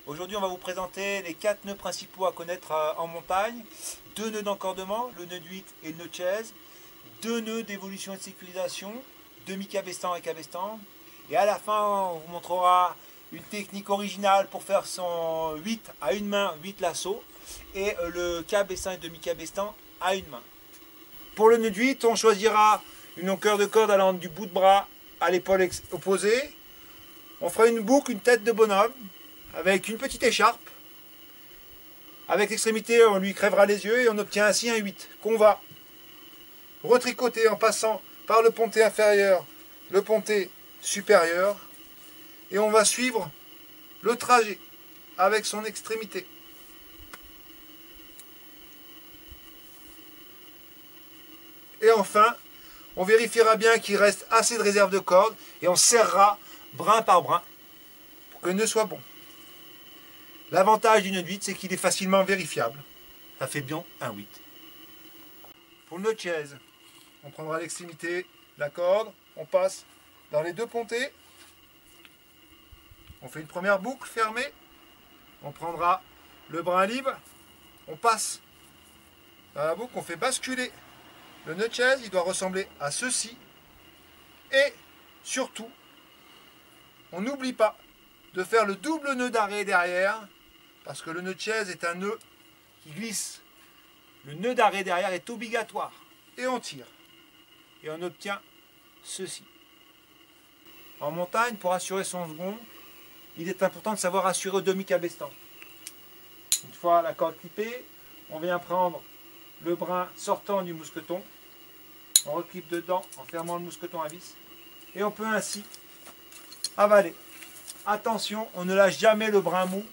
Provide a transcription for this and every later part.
Aujourd'hui, on va vous présenter les 4 nœuds principaux à connaître en montagne. 2 nœuds d'encordement, le nœud de 8 et le nœud de chaise. 2 nœuds d'évolution et de sécurisation, demi-cabestan et cabestan. Et à la fin, on vous montrera une technique originale pour faire son 8 à une main, 8 lassos. Et le cabestan et demi-cabestan à une main. Pour le nœud de 8, on choisira une longueur de corde allant du bout de bras à l'épaule opposée. On fera une boucle, une tête de bonhomme, avec une petite écharpe. Avec l'extrémité, on lui crèvera les yeux et on obtient ainsi un 8 qu'on va retricoter en passant par le ponté inférieur, le ponté supérieur. Et on va suivre le trajet avec son extrémité. Et enfin, on vérifiera bien qu'il reste assez de réserve de corde et on serrera brin par brin pour que le nœud soit bon. L'avantage du nœud de 8, c'est qu'il est facilement vérifiable. Ça fait bien un 8. Pour le nœud de chaise, on prendra l'extrémité, la corde, on passe dans les 2 pontés. On fait une première boucle fermée. On prendra le brin libre. On passe dans la boucle, on fait basculer. Le nœud de chaise, il doit ressembler à ceci. Et surtout, on n'oublie pas de faire le double nœud d'arrêt derrière, parce que le nœud de chaise est un nœud qui glisse. Le nœud d'arrêt derrière est obligatoire. Et on tire. Et on obtient ceci. En montagne, pour assurer son second, il est important de savoir assurer au demi-cabestan. Une fois la corde clippée, on vient prendre le brin sortant du mousqueton. On reclippe dedans en fermant le mousqueton à vis. Et on peut ainsi avaler. Attention, on ne lâche jamais le brin mou.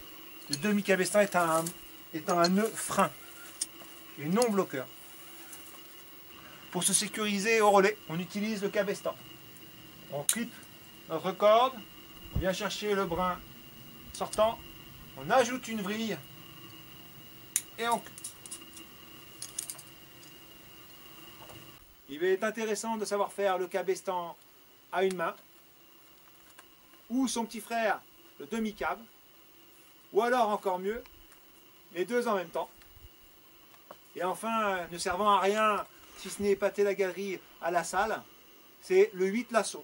Le demi-cabestan étant un nœud frein et non bloqueur. Pour se sécuriser au relais, on utilise le cabestan. On clippe notre corde, on vient chercher le brin sortant, on ajoute une vrille et on coupe. Il est intéressant de savoir faire le cabestan à une main, ou son petit frère, le demi-cab, ou alors encore mieux, les deux en même temps. Et enfin, ne servant à rien, si ce n'est épater la galerie à la salle, c'est le 8 lasso.